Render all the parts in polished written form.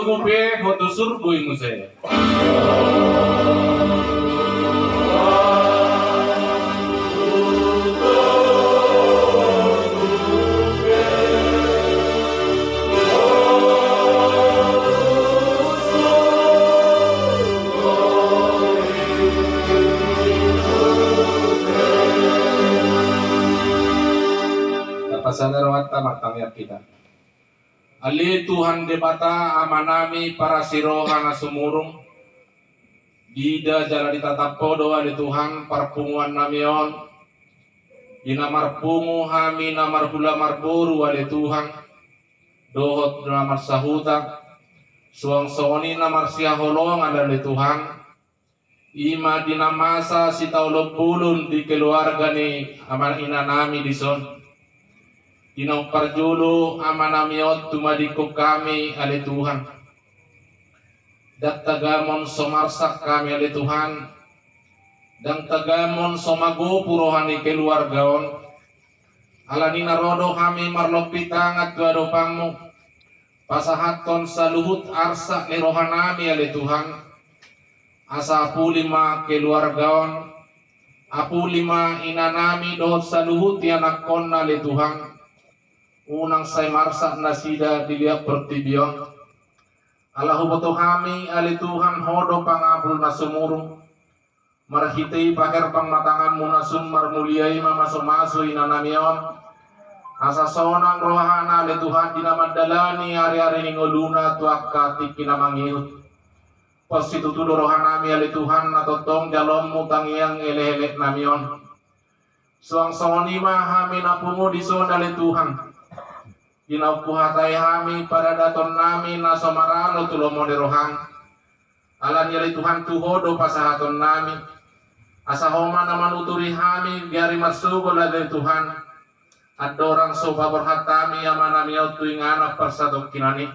ko pe hoto surgoy mo saya. Pasanarawan tamatang kita. Ali Tuhan debata amanami para siroha na sumurong. Dida jala ditatapo doa di Tuhan parpunguan namion. Dinamarpungu hami namarhula marburu wali Tuhan. Dohot namar sahuta. Suang soni namar siaholong ada di Tuhan. Ima dinamasa si taulog pulun di keluarga ni aman inanami di son. Dinaw parjulo amanamiot tumadikop kami ali Tuhan. Dat tagamon somarsak kami ali Tuhan. Dan tagamon somago purohani keluargaon. Alani narodo kami marlopitang at gado pangmo. Pasahaton sa luhut arsa ni rohanami ali Tuhan. Asa apu lima keluargaon. Apu lima inanami dohot sa luhut yanakon ali Tuhan. Unang say marsa na sida dilihat pertibion. Allahu boto kami ali Tuhan hodo pangabul na sumurong. Marhitay paher pangmatangan mo na sumar muliay mamasomaso inanamion. Asa sonang rohana ali Tuhan dinamadalani ari-ari ningoluna tuak katik pinamangiyot. Positutudo rohanami ali Tuhan natotong jalom mutangiyang ele-ele namion. Suang soni mahami na pungo dison ali Tuhan. Ginaupuhatay hami para daton nami na somarano tulomo ni rohang. Alan yali Tuhan tuhodo pasahaton nami. Asahoma naman uturi hami biari masugol ada Tuhan. At dorang sobaborhat kami yaman nami yaw tuing anak parsadok kinani.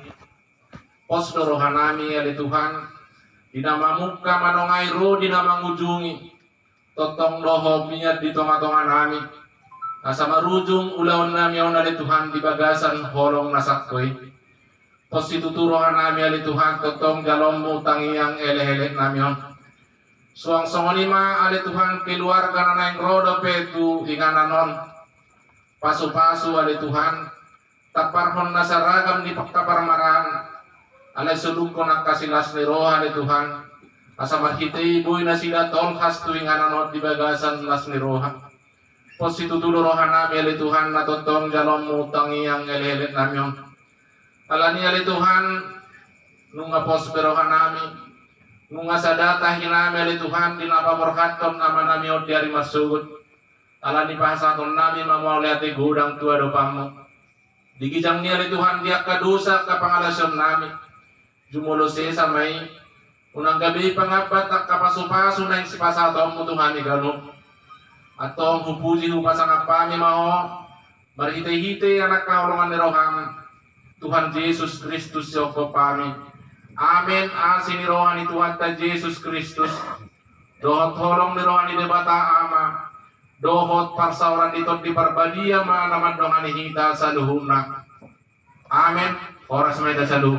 Pos dorohan nami yali Tuhan. Dinamamukka manongay ro dinamangujungi. Totong doho binyat di tonga-tonga nami. Asa marujung ulawan nami yaw nali Tuhan di bagasan holong nasakkoy. Posituturohan nami ali Tuhan totong jalom mutangiyang ele-ele nami yon. Suang songonima ali Tuhan keluarga na naing rodo petu ingananon. Pasu-pasu ali Tuhan. Taparhon na saragam di pagkaparamaran. Alay sulungko na kasilas ni roha ali Tuhan. Asa marhitay boy na sila tolhas tuwing ananot di bagasan las ni roha. Positutulo rohan nami ali Tuhan na totong jalom mutangiyang ele-ele nami yon. Alani ali Tuhan nunga posperohan nami. Nunga sadata hinami ali Tuhan dinapaborhaton nama nami od diari masugod. Alani pahasaton nami mamauliati gudang tua dopangmo. Digijang ni ali Tuhan diak kadusa kapangalasyon nami. Jumulo sa may unang gabi pangapat at kapasupaso na yung sipasatom mo Tuhan ni Galo. Atong hupuji hupasang apami mao. Marhitay-hitay anak kaulungan ni Rohang. Tuhan Yesus Kristus yoko pami. Amen. Asin ni Rohan ni Tuhan ta Yesus Kristus. Dohot holong ni Rohan ni debata ama. Dohot parsauran dito di parbadia naman dongan ni hita sa luhuna. Amen. Oras may da sa luhuna.